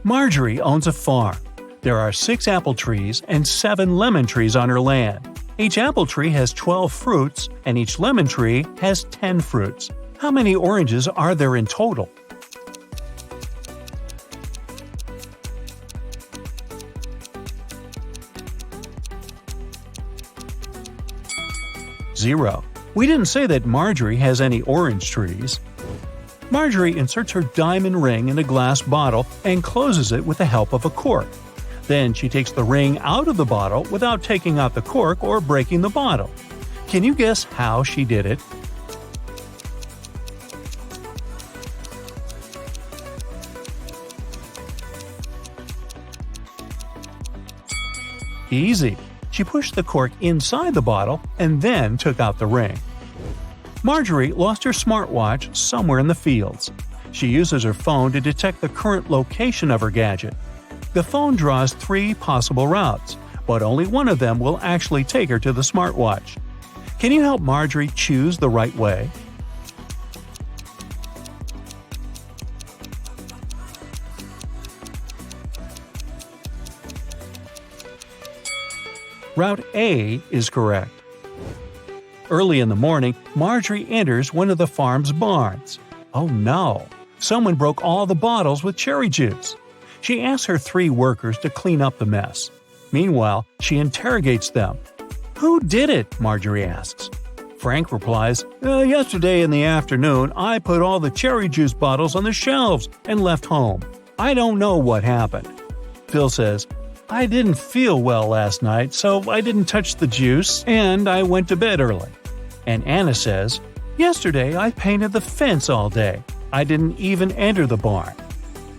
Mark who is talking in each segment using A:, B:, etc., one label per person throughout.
A: Margery owns a farm. There are 6 apple trees and 7 lemon trees on her land. Each apple tree has 12 fruits, and each lemon tree has 10 fruits. How many oranges are there in total? Zero. We didn't say that Margery has any orange trees. Margery inserts her diamond ring in a glass bottle and closes it with the help of a cork. Then she takes the ring out of the bottle without taking out the cork or breaking the bottle. Can you guess how she did it? Easy. She pushed the cork inside the bottle and then took out the ring. Margery lost her smartwatch somewhere in the fields. She uses her phone to detect the current location of her gadget. The phone draws 3 possible routes, but only one of them will actually take her to the smartwatch. Can you help Margery choose the right way? Route A is correct. Early in the morning, Margery enters one of the farm's barns. Oh no! Someone broke all the bottles with cherry juice. She asks her 3 workers to clean up the mess. Meanwhile, she interrogates them. "Who did it?" Margery asks. Frank replies, "Yesterday in the afternoon, I put all the cherry juice bottles on the shelves and left home. I don't know what happened." Phil says, "I didn't feel well last night, so I didn't touch the juice, and I went to bed early." And Anna says, "Yesterday I painted the fence all day. I didn't even enter the barn."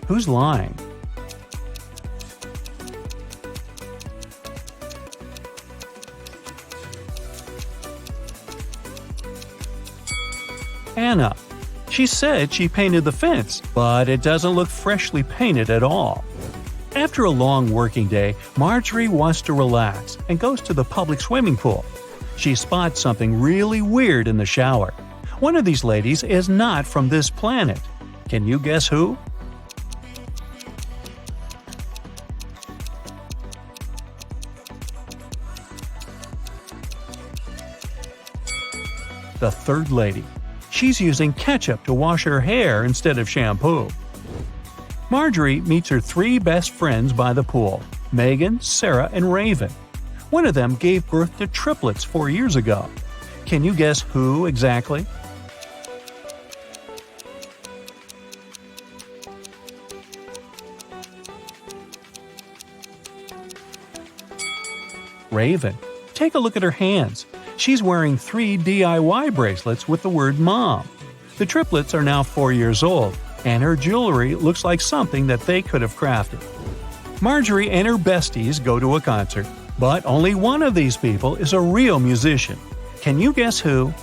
A: Who's lying? Anna. She said she painted the fence, but it doesn't look freshly painted at all. After a long working day, Margery wants to relax and goes to the public swimming pool. She spots something really weird in the shower. One of these ladies is not from this planet. Can you guess who? The third lady. She's using ketchup to wash her hair instead of shampoo. Margery meets her 3 best friends by the pool, Megan, Sarah, and Raven. One of them gave birth to triplets 4 years ago. Can you guess who exactly? Raven. Take a look at her hands. She's wearing 3 DIY bracelets with the word Mom. The triplets are now 4 years old, and her jewelry looks like something that they could have crafted. Margery and her besties go to a concert, but only one of these people is a real musician. Can you guess who?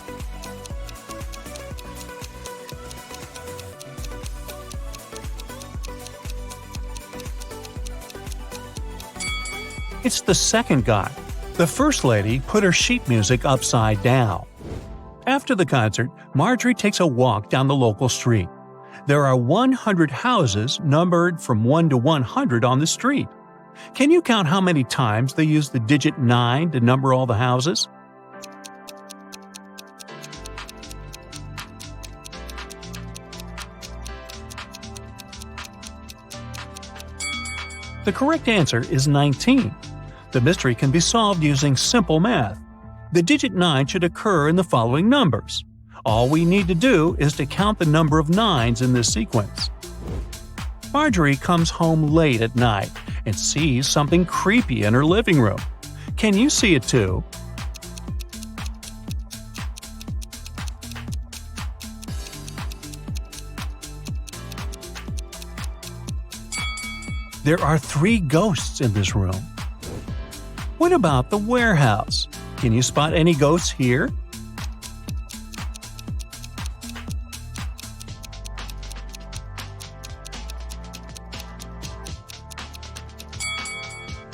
A: It's the second guy. The first lady put her sheet music upside down. After the concert, Margery takes a walk down the local street. There are 100 houses numbered from 1 to 100 on the street. Can you count how many times they use the digit 9 to number all the houses? The correct answer is 19. The mystery can be solved using simple math. The digit 9 should occur in the following numbers. All we need to do is to count the number of 9s in this sequence. Margery comes home late at night and sees something creepy in her living room. Can you see it too? There are 3 ghosts in this room. What about the warehouse? Can you spot any ghosts here?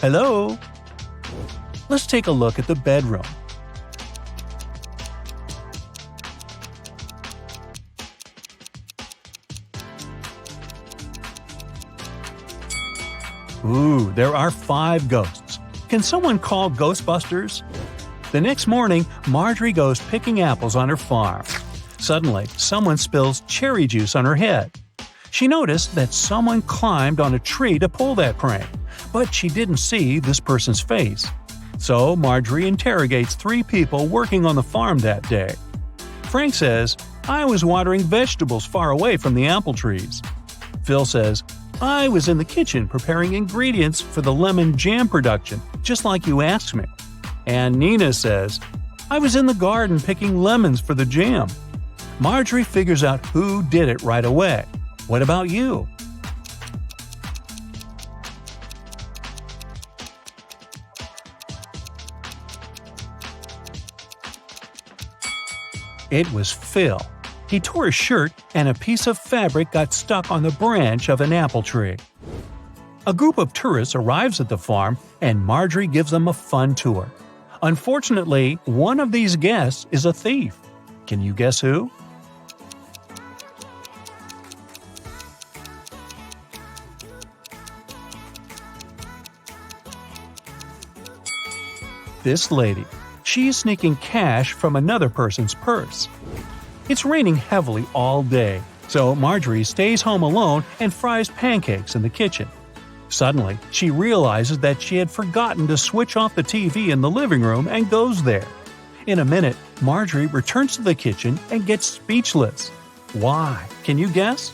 A: Hello? Let's take a look at the bedroom. Ooh, there are 5 ghosts. Can someone call Ghostbusters? The next morning, Margery goes picking apples on her farm. Suddenly, someone spills cherry juice on her head. She noticed that someone climbed on a tree to pull that prank, but she didn't see this person's face. So Margery interrogates 3 people working on the farm that day. Frank says, "I was watering vegetables far away from the apple trees." Phil says, "I was in the kitchen preparing ingredients for the lemon jam production, just like you asked me." And Nina says, "I was in the garden picking lemons for the jam." Margery figures out who did it right away. What about you? It was Phil. He tore his shirt and a piece of fabric got stuck on the branch of an apple tree. A group of tourists arrives at the farm and Margery gives them a fun tour. Unfortunately, one of these guests is a thief. Can you guess who? This lady. She's sneaking cash from another person's purse. It's raining heavily all day, so Margery stays home alone and fries pancakes in the kitchen. Suddenly, she realizes that she had forgotten to switch off the TV in the living room and goes there. In a minute, Margery returns to the kitchen and gets speechless. Why? Can you guess?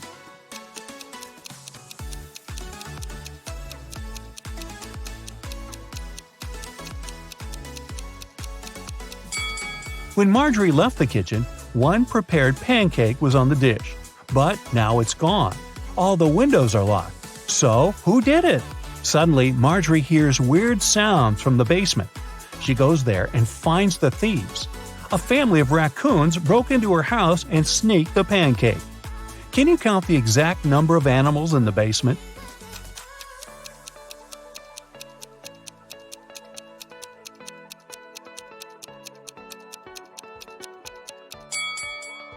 A: When Margery left the kitchen, one prepared pancake was on the dish. But now it's gone. All the windows are locked. So, who did it? Suddenly, Margery hears weird sounds from the basement. She goes there and finds the thieves. A family of raccoons broke into her house and sneaked the pancake. Can you count the exact number of animals in the basement?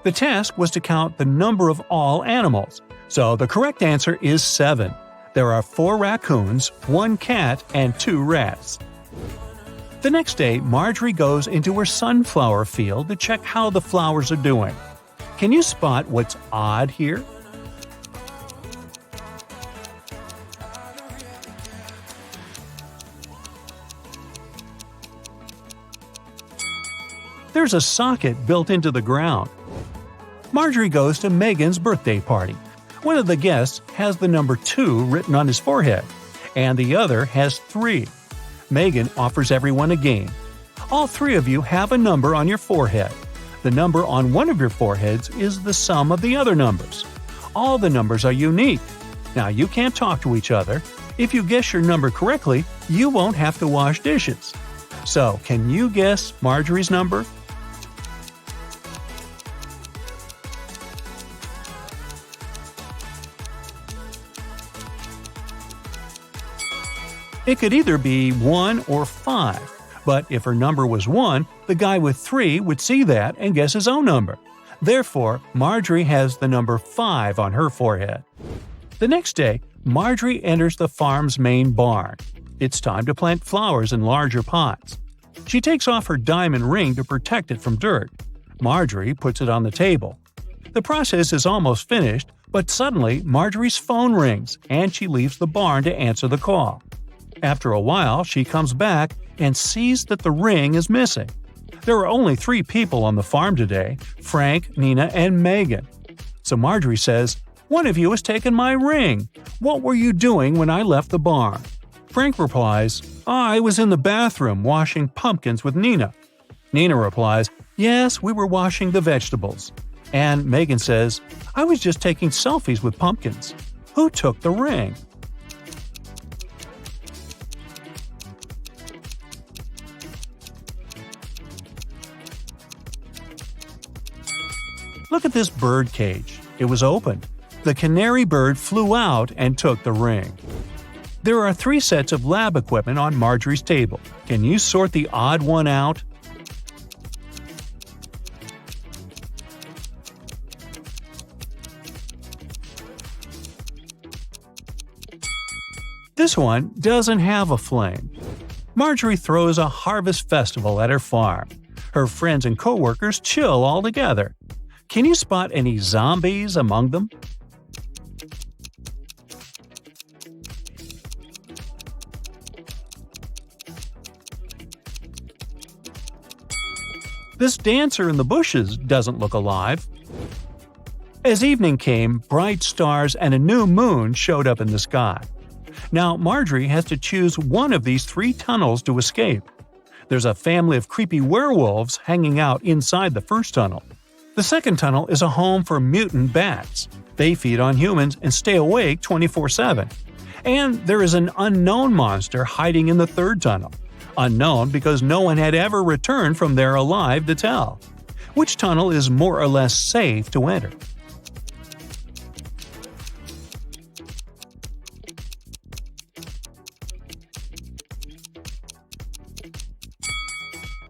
A: The task was to count the number of all animals, so the correct answer is 7. There are 4 raccoons, 1 cat, and 2 rats. The next day, Margery goes into her sunflower field to check how the flowers are doing. Can you spot what's odd here? There's a socket built into the ground. Margery goes to Megan's birthday party. One of the guests has the number 2 written on his forehead, and the other has 3. Megan offers everyone a game. All 3 of you have a number on your forehead. The number on one of your foreheads is the sum of the other numbers. All the numbers are unique. Now, you can't talk to each other. If you guess your number correctly, you won't have to wash dishes. So, can you guess Margery's number? It could either be 1 or 5, but if her number was 1, the guy with 3 would see that and guess his own number. Therefore, Margery has the number 5 on her forehead. The next day, Margery enters the farm's main barn. It's time to plant flowers in larger pots. She takes off her diamond ring to protect it from dirt. Margery puts it on the table. The process is almost finished, but suddenly Margery's phone rings and she leaves the barn to answer the call. After a while, she comes back and sees that the ring is missing. There are only 3 people on the farm today: Frank, Nina, and Megan. So Margery says, "One of you has taken my ring. What were you doing when I left the barn?" Frank replies, "I was in the bathroom washing pumpkins with Nina." Nina replies, "Yes, we were washing the vegetables." And Megan says, "I was just taking selfies with pumpkins. Who took the ring?" Look at this bird cage. It was opened. The canary bird flew out and took the ring. There are 3 sets of lab equipment on Margery's table. Can you sort the odd one out? This one doesn't have a flame. Margery throws a harvest festival at her farm. Her friends and coworkers chill all together. Can you spot any zombies among them? This dancer in the bushes doesn't look alive. As evening came, bright stars and a new moon showed up in the sky. Now Margery has to choose one of these 3 tunnels to escape. There's a family of creepy werewolves hanging out inside the first tunnel. The second tunnel is a home for mutant bats. They feed on humans and stay awake 24/7. And there is an unknown monster hiding in the third tunnel. Unknown because no one had ever returned from there alive to tell. Which tunnel is more or less safe to enter?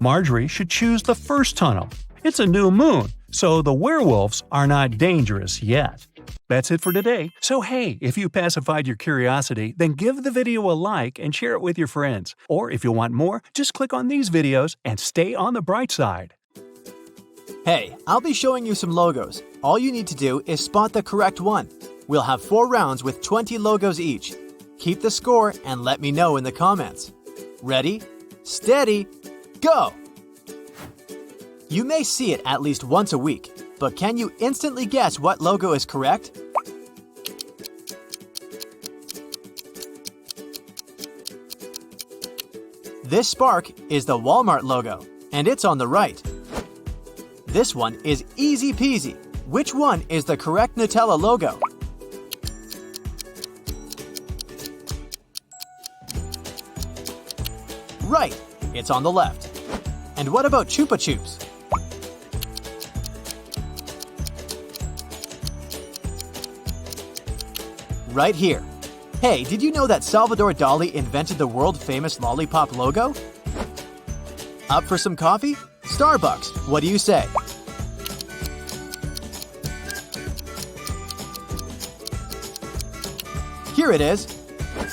A: Margery should choose the first tunnel. It's a new moon, so the werewolves are not dangerous yet. That's it for today. So hey, if you pacified your curiosity, then give the video a like and share it with your friends. Or if you want more, just click on these videos and stay on the bright side.
B: Hey, I'll be showing you some logos. All you need to do is spot the correct one. We'll have 4 rounds with 20 logos each. Keep the score and let me know in the comments. Ready, steady, go! You may see it at least once a week, but can you instantly guess what logo is correct? This spark is the Walmart logo, and it's on the right. This one is easy peasy. Which one is the correct Nutella logo? Right, it's on the left. And what about Chupa Chups? Right here. Hey, did you know that Salvador Dali invented the world-famous lollipop logo? Up for some coffee? Starbucks, what do you say? Here it is.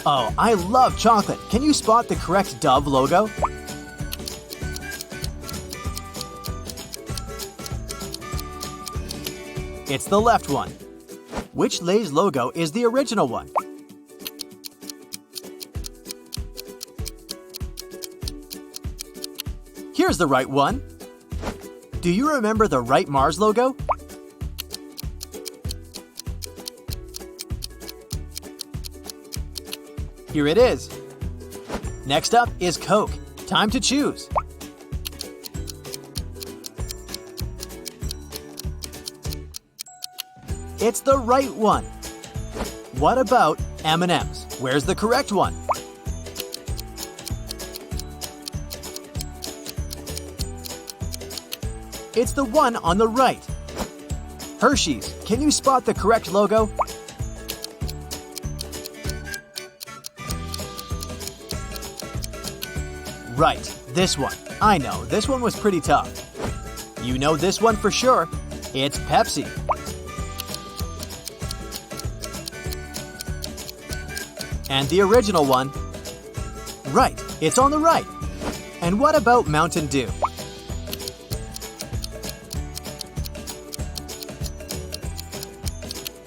B: Oh, I love chocolate. Can you spot the correct Dove logo? It's the left one. Which Lay's logo is the original one? Here's the right one. Do you remember the right Mars logo? Here it is. Next up is Coke. Time to choose. It's the right one. What about M&M's? Where's the correct one? It's the one on the right. Hershey's, can you spot the correct logo? Right, this one. I know, this one was pretty tough. You know this one for sure. It's Pepsi. And the original one? Right, it's on the right. And what about Mountain Dew?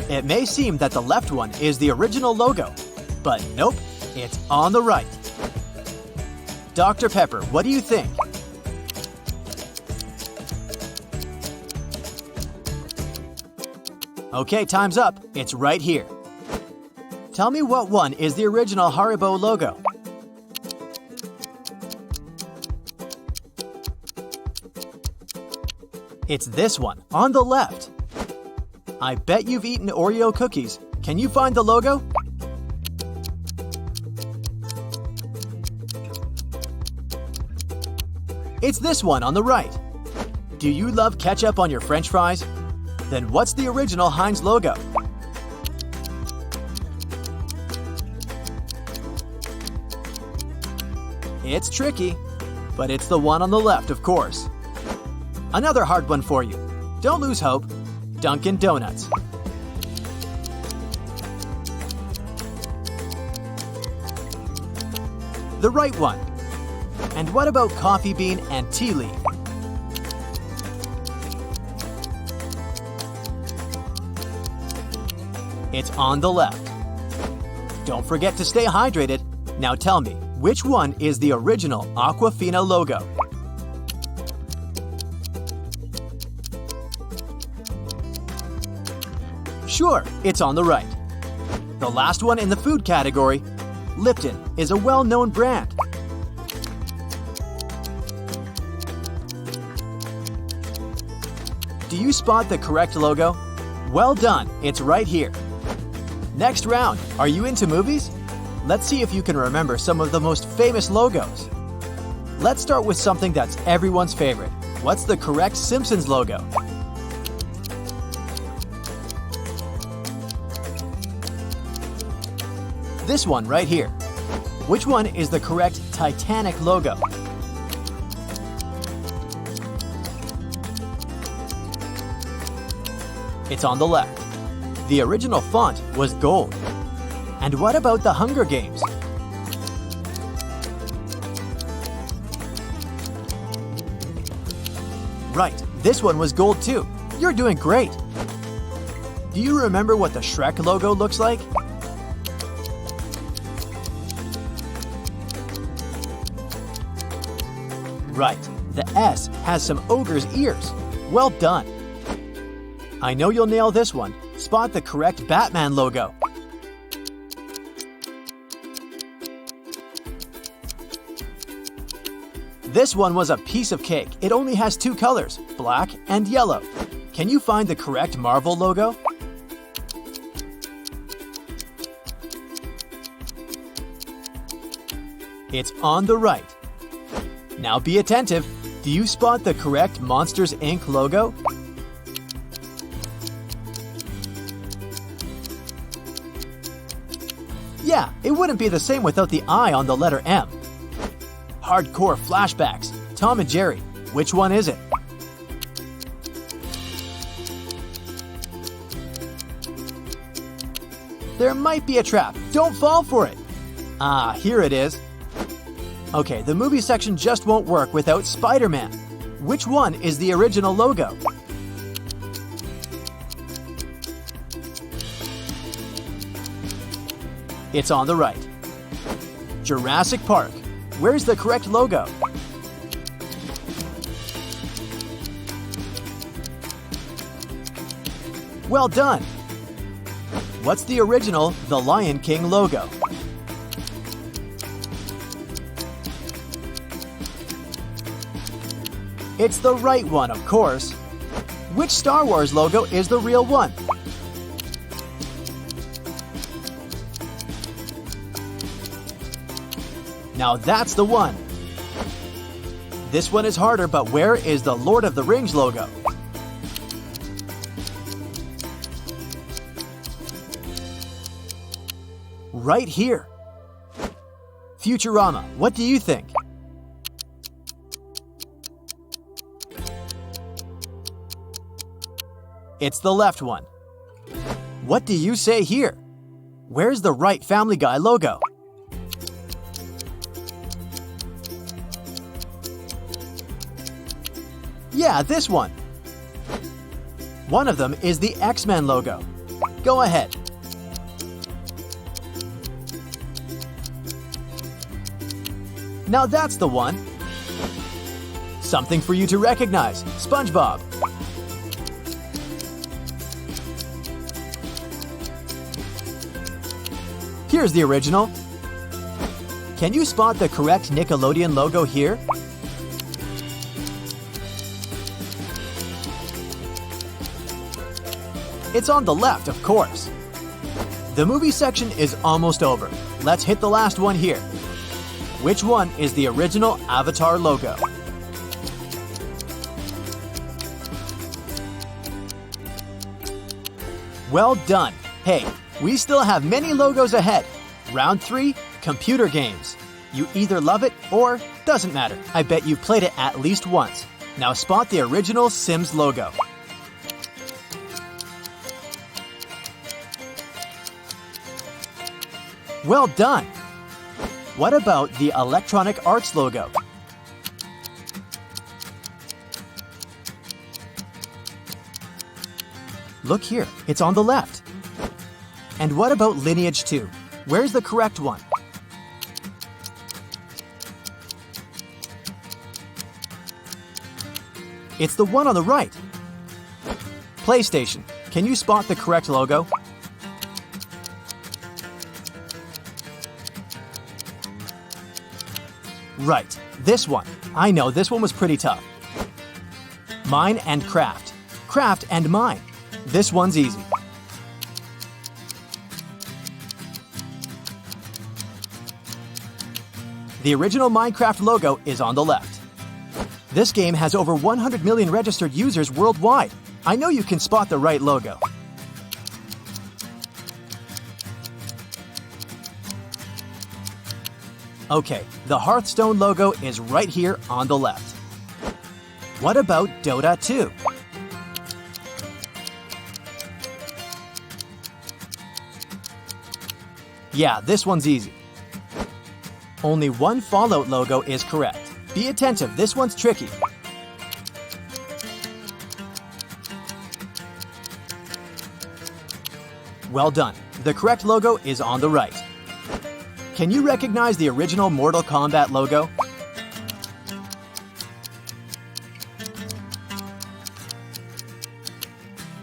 B: It may seem that the left one is the original logo, but nope, it's on the right. Dr. Pepper, what do you think? Okay, time's up. It's right here. Tell me what one is the original Haribo logo. It's this one, on the left. I bet you've eaten Oreo cookies. Can you find the logo? It's this one on the right. Do you love ketchup on your French fries? Then what's the original Heinz logo? It's tricky, but it's the one on the left, of course. Another hard one for you. Don't lose hope. Dunkin' Donuts. The right one. And what about coffee bean and tea leaf? It's on the left. Don't forget to stay hydrated. Now tell me, which one is the original Aquafina logo? Sure, it's on the right. The last one in the food category, Lipton is a well-known brand. Do you spot the correct logo? Well done, it's right here. Next round, are you into movies? Let's see if you can remember some of the most famous logos. Let's start with something that's everyone's favorite. What's the correct Simpsons logo? This one right here. Which one is the correct Titanic logo? It's on the left. The original font was gold. And what about the Hunger Games? Right, this one was gold too. You're doing great. Do you remember what the Shrek logo looks like? Right, the S has some ogre's ears. Well done. I know you'll nail this one. Spot the correct Batman logo. This one was a piece of cake. It only has two colors, black and yellow. Can you find the correct Marvel logo? It's on the right. Now be attentive. Do you spot the correct Monsters Inc. logo? Yeah, it wouldn't be the same without the I on the letter M. Hardcore flashbacks. Tom and Jerry. Which one is it? There might be a trap. Don't fall for it. Ah, here it is. Okay, the movie section just won't work without Spider-Man. Which one is the original logo? It's on the right. Jurassic Park. Where's the correct logo? Well done! What's the original The Lion King logo? It's the right one, of course. Which Star Wars logo is the real one? Now that's the one. This one is harder, but where is the Lord of the Rings logo? Right here. Futurama, what do you think? It's the left one. What do you say here? Where's the right Family Guy logo? Yeah, this one. One of them is the X-Men logo. Go ahead. Now that's the one. Something for you to recognize. SpongeBob. Here's the original. Can you spot the correct Nickelodeon logo here? It's on the left, of course. The movie section is almost over. Let's hit the last one here. Which one is the original Avatar logo? Well done. Hey, we still have many logos ahead. Round 3, computer games. You either love it or doesn't matter. I bet you've played it at least once. Now spot the original Sims logo. Well done! What about the Electronic Arts logo? Look here, it's on the left. And what about Lineage 2? Where's the correct one? It's the one on the right. PlayStation, can you spot the correct logo? Right, this one. I know, this one was pretty tough. Mine and Craft. Craft and Mine. This one's easy. The original Minecraft logo is on the left. This game has over 100 million registered users worldwide. I know you can spot the right logo. Okay, the Hearthstone logo is right here on the left. What about Dota 2? Yeah, this one's easy. Only one Fallout logo is correct. Be attentive, this one's tricky. Well done. The correct logo is on the right. Can you recognize the original Mortal Kombat logo?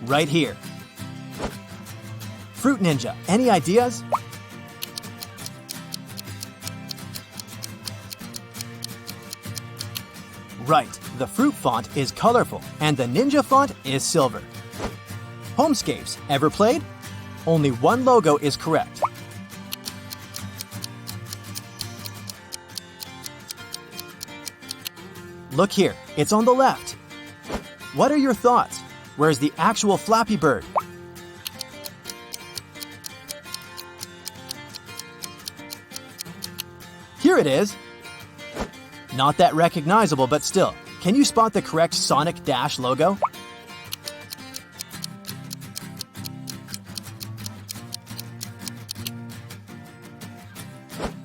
B: Right here. Fruit Ninja, any ideas? Right, the fruit font is colorful and the ninja font is silver. Homescapes, ever played? Only one logo is correct. Look here, it's on the left. What are your thoughts? Where's the actual Flappy Bird? Here it is. Not that recognizable, but still. Can you spot the correct Sonic Dash logo?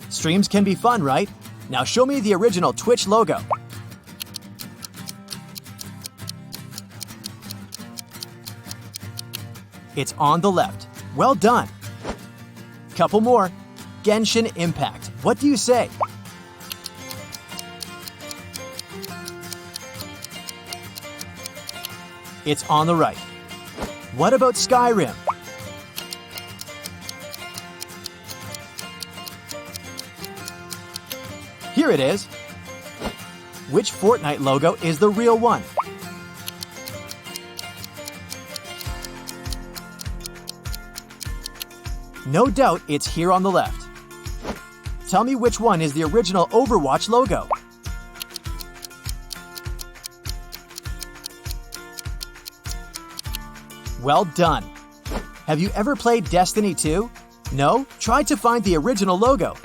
B: Streams can be fun, right? Now show me the original Twitch logo. It's on the left. Well done. Couple more. Genshin Impact. What do you say? It's on the right. What about Skyrim? Here it is. Which Fortnite logo is the real one? No doubt it's here on the left. Tell me which one is the original Overwatch logo. Well done. Have you ever played Destiny 2? No? Try to find the original logo.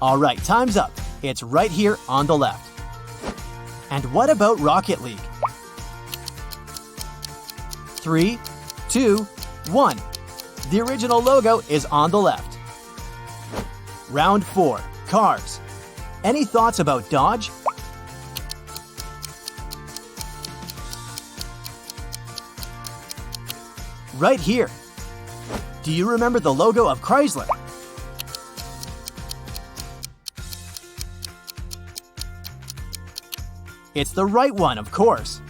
B: Alright, time's up. It's right here on the left. And what about Rocket League? 3, 2, 1. The original logo is on the left. Round 4. Cars. Any thoughts about Dodge? Right here. Do you remember the logo of Chrysler? It's the right one, of course.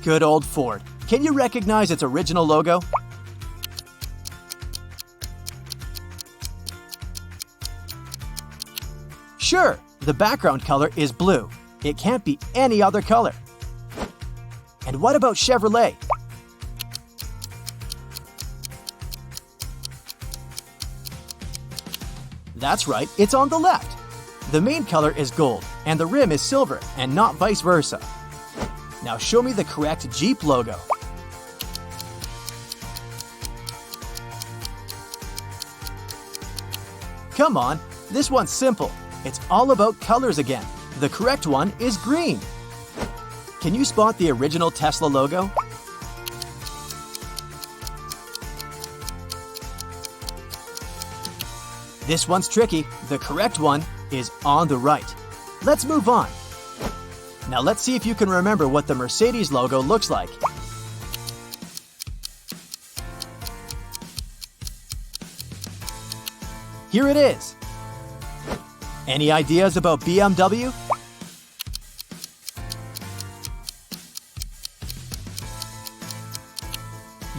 B: Good old Ford. Can you recognize its original logo? Sure, the background color is blue. It can't be any other color. And what about Chevrolet? That's right, it's on the left. The main color is gold, and the rim is silver, and not vice versa. Now show me the correct Jeep logo. Come on, this one's simple. It's all about colors again. The correct one is green. Can you spot the original Tesla logo? This one's tricky. The correct one is on the right. Let's move on. Now let's see if you can remember what the Mercedes logo looks like. Here it is. Any ideas about BMW?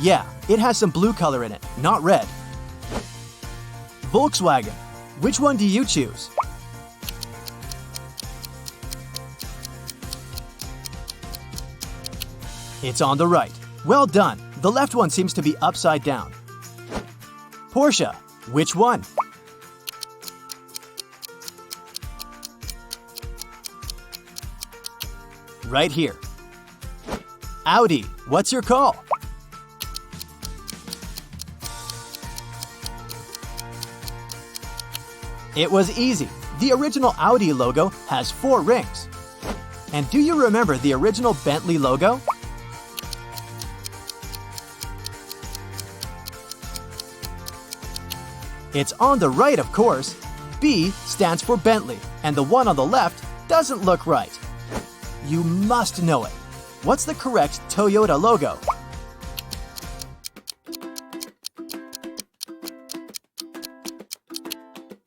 B: Yeah, it has some blue color in it, not red. Volkswagen. Which one do you choose? It's on the right. Well done. The left one seems to be upside down. Porsche. Which one? Right here. Audi. What's your call? It was easy. The original Audi logo has 4 rings. And do you remember the original Bentley logo? It's on the right, of course. B stands for Bentley, and the one on the left doesn't look right. You must know it. What's the correct Toyota logo?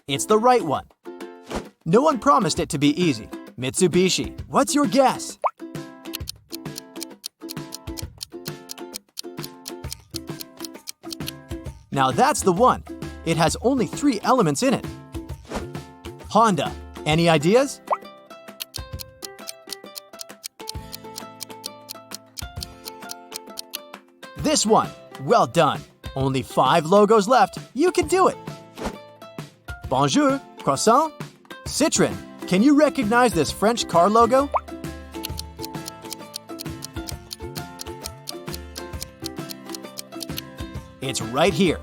B: It's the right one. No one promised it to be easy. Mitsubishi. What's your guess? Now that's the one. It has only 3 elements in it. Honda. Any ideas? This one. Well done. Only 5 logos left. You can do it. Bonjour. Croissant. Citroën. Can you recognize this French car logo? It's right here.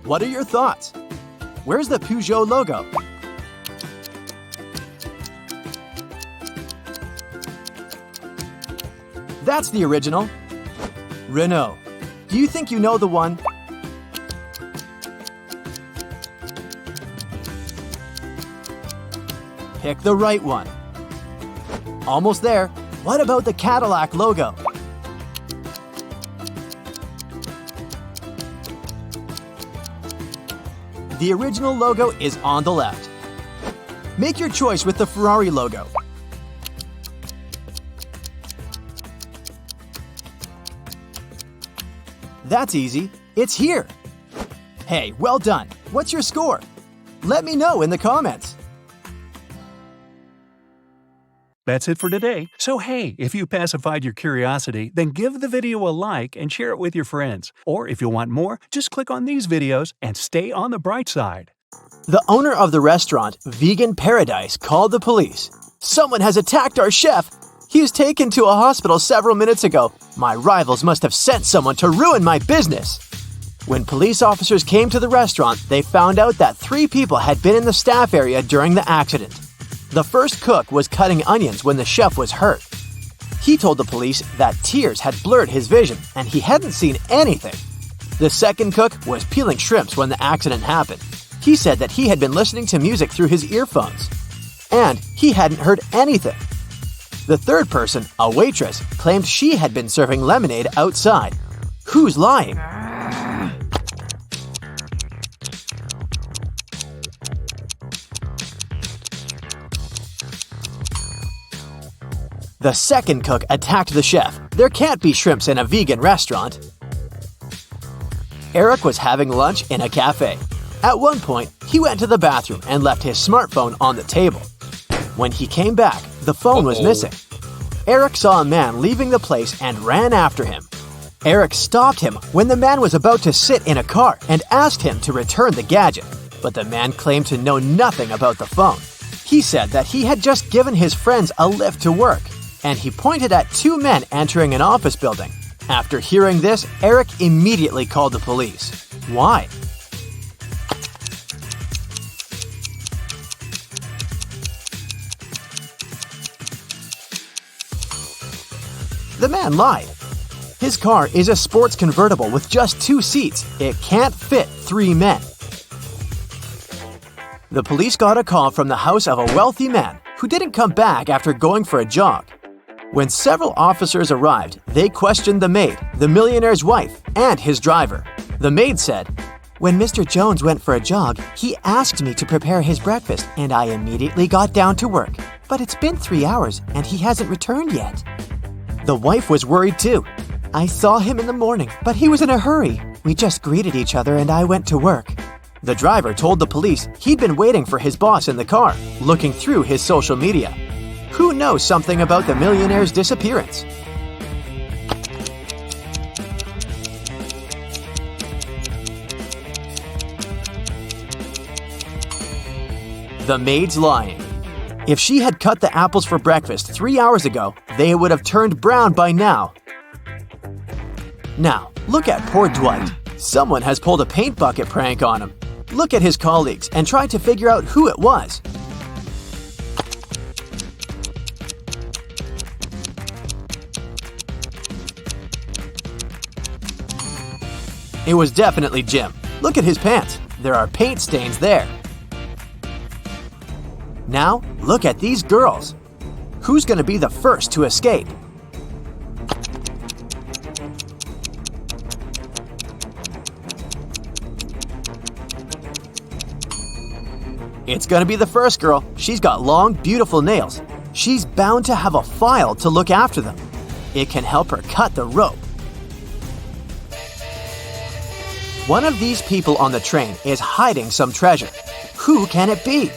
B: What are your thoughts? Where's the Peugeot logo? That's the original. Renault. Do you think you know the one? Pick the right one. Almost there. What about the Cadillac logo? The original logo is on the left. Make your choice with the Ferrari logo. That's easy. It's here. Hey, well done. What's your score? Let me know in the comments.
A: That's it for today. So hey, if you pacified your curiosity, then give the video a like and share it with your friends. Or if you want more, just click on these videos and stay on the bright side.
B: The owner of the restaurant, Vegan Paradise, called the police. Someone has attacked our chef. He was taken to a hospital several minutes ago. My rivals must have sent someone to ruin my business. When police officers came to the restaurant, they found out that 3 people had been in the staff area during the accident. The first cook was cutting onions when the chef was hurt. He told the police that tears had blurred his vision and he hadn't seen anything. The second cook was peeling shrimps when the accident happened. He said that he had been listening to music through his earphones. And he hadn't heard anything. The third person, a waitress, claimed she had been serving lemonade outside. Who's lying? The second cook attacked the chef. There can't be shrimps in a vegan restaurant. Eric was having lunch in a cafe. At one point, he went to the bathroom and left his smartphone on the table. When he came back, the phone was missing. Eric saw a man leaving the place and ran after him. Eric stopped him when the man was about to sit in a car and asked him to return the gadget, but the man claimed to know nothing about the phone. He said that he had just given his friends a lift to work, and he pointed at 2 men entering an office building. After hearing this, Eric immediately called the police. Why? The man lied. His car is a sports convertible with just 2 seats. It can't fit 3 men. The police got a call from the house of a wealthy man who didn't come back after going for a jog. When several officers arrived, they questioned the maid, the millionaire's wife, and his driver. The maid said, "When Mr. Jones went for a jog, he asked me to prepare his breakfast, and I immediately got down to work. But it's been 3 hours, and he hasn't returned yet." The wife was worried too. "I saw him in the morning, but he was in a hurry. We just greeted each other and I went to work." The driver told the police he'd been waiting for his boss in the car, looking through his social media. Who knows something about the millionaire's disappearance? The maid's lying. If she had cut the apples for breakfast 3 hours ago, they would have turned brown by now. Now, look at poor Dwight. Someone has pulled a paint bucket prank on him. Look at his colleagues and try to figure out who it was. It was definitely Jim. Look at his pants. There are paint stains there. Now, look at these girls. Who's going to be the first to escape? It's going to be the first girl. She's got long, beautiful nails. She's bound to have a file to look after them. It can help her cut the rope. One of these people on the train is hiding some treasure. Who can it be?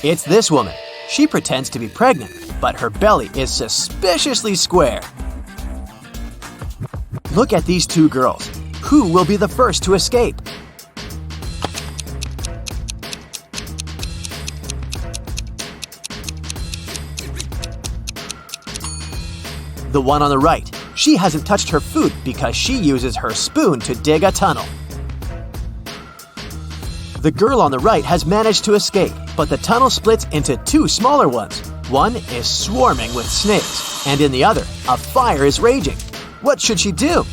B: It's this woman. She pretends to be pregnant, but her belly is suspiciously square. Look at these two girls. Who will be the first to escape? The one on the right. She hasn't touched her food because she uses her spoon to dig a tunnel. The girl on the right has managed to escape, but the tunnel splits into two smaller ones. One is swarming with snakes, and in the other, a fire is raging. What should she do?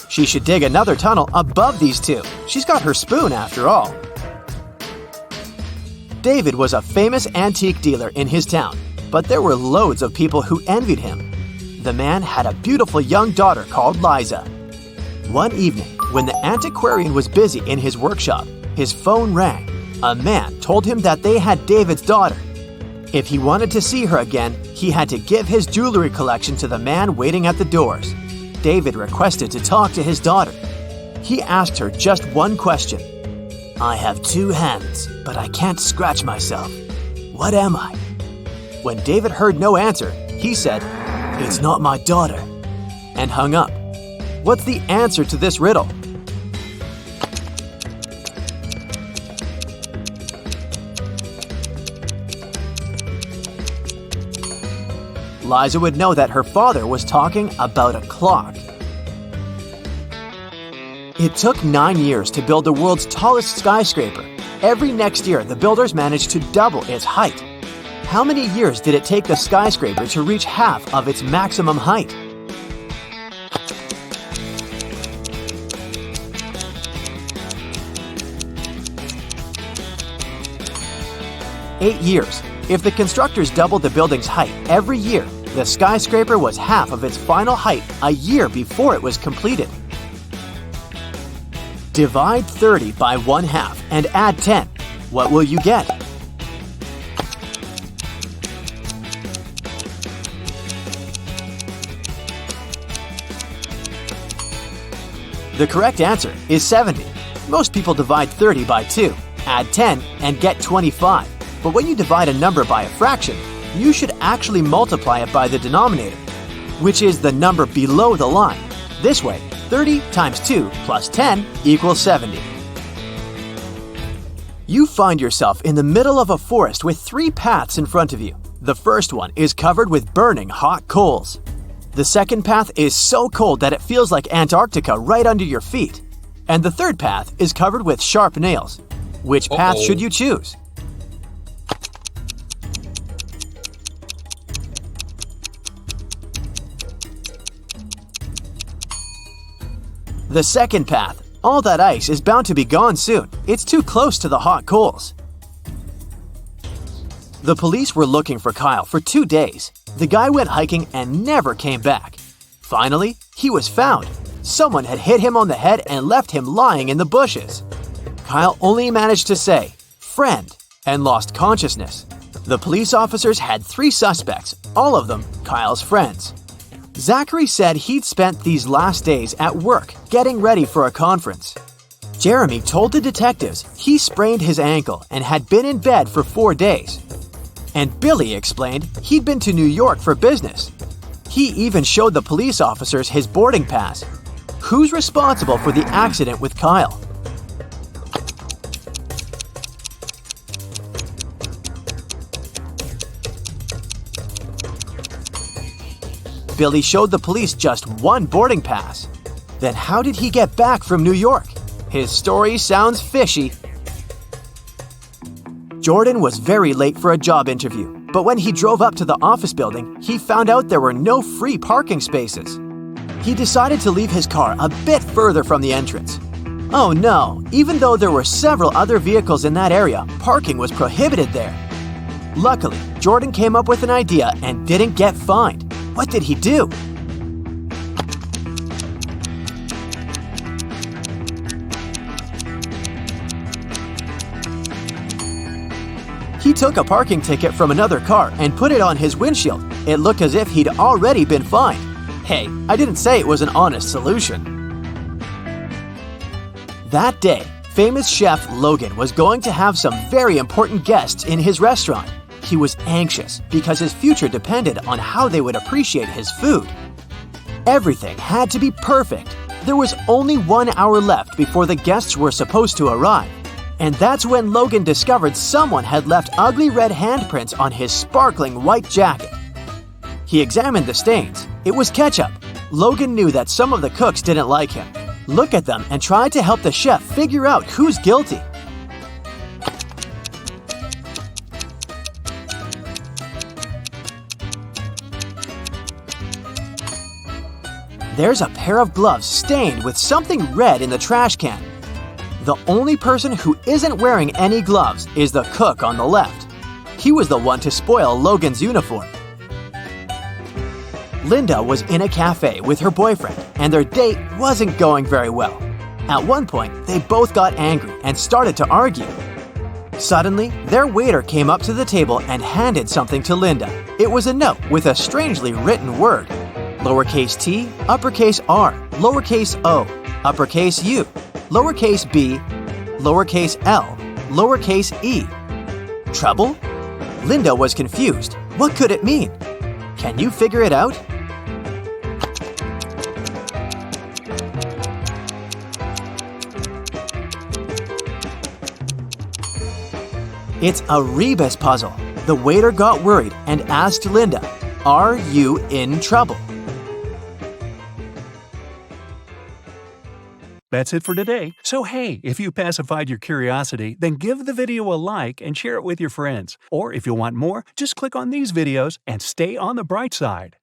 B: She should dig another tunnel above these two. She's got her spoon after all. David was a famous antique dealer in his town, but there were loads of people who envied him. The man had a beautiful young daughter called Liza. One evening, when the antiquarian was busy in his workshop, his phone rang. A man told him that they had David's daughter. If he wanted to see her again, he had to give his jewelry collection to the man waiting at the doors. David requested to talk to his daughter. He asked her just one question. "I have 2 hands, but I can't scratch myself. What am I?" When David heard no answer, he said, "It's not my daughter," and hung up. What's the answer to this riddle? Liza would know that her father was talking about a clock. It took 9 years to build the world's tallest skyscraper. Every next year, the builders managed to double its height. How many years did it take the skyscraper to reach half of its maximum height? Eight years. If the constructors doubled the building's height every year, the skyscraper was half of its final height a year before it was completed. Divide 30 by 1/2 and add 10. What will you get? The correct answer is 70. Most people divide 30 by 2, add 10, and get 25. But when you divide a number by a fraction, you should actually multiply it by the denominator, which is the number below the line. This way, 30 times 2 plus 10 equals 70. You find yourself in the middle of a forest with 3 paths in front of you. The first one is covered with burning hot coals. The second path is so cold that it feels like Antarctica right under your feet. And the third path is covered with sharp nails. Which path should you choose? The second path. All that ice is bound to be gone soon. It's too close to the hot coals. The police were looking for Kyle for 2 days. The guy went hiking and never came back. Finally, he was found. Someone had hit him on the head and left him lying in the bushes. Kyle only managed to say, "Friend," and lost consciousness. The police officers had 3 suspects, all of them Kyle's friends. Zachary said he'd spent these last days at work getting ready for a conference. Jeremy told the detectives he sprained his ankle and had been in bed for 4 days. And Billy explained he'd been to New York for business. He even showed the police officers his boarding pass. Who's responsible for the accident with Kyle? Billy showed the police just 1 boarding pass. Then how did he get back from New York? His story sounds fishy. Jordan was very late for a job interview, but when he drove up to the office building, he found out there were no free parking spaces. He decided to leave his car a bit further from the entrance. Oh no, even though there were several other vehicles in that area, parking was prohibited there. Luckily, Jordan came up with an idea and didn't get fined. What did he do? He took a parking ticket from another car and put it on his windshield. It looked as if he'd already been fined. Hey, I didn't say it was an honest solution. That day, famous chef Logan was going to have some very important guests in his restaurant. He was anxious because his future depended on how they would appreciate his food. Everything had to be perfect. There was only 1 hour left before the guests were supposed to arrive. And that's when Logan discovered someone had left ugly red handprints on his sparkling white jacket. He examined the stains. It was ketchup. Logan knew that some of the cooks didn't like him. Look at them and try to help the chef figure out who's guilty. There's a pair of gloves stained with something red in the trash can. The only person who isn't wearing any gloves is the cook on the left. He was the one to spoil Logan's uniform. Linda was in a cafe with her boyfriend, and their date wasn't going very well. At one point, they both got angry and started to argue. Suddenly, their waiter came up to the table and handed something to Linda. It was a note with a strangely written word. Lowercase t, uppercase r, lowercase o, uppercase u, lowercase b, lowercase l, lowercase e. Trouble? Linda was confused. What could it mean? Can you figure it out? It's a rebus puzzle. The waiter got worried and asked Linda, "Are you in trouble?"
A: That's it for today. So hey, if you pacified your curiosity, then give the video a like and share it with your friends. Or if you want more, just click on these videos and stay on the bright side.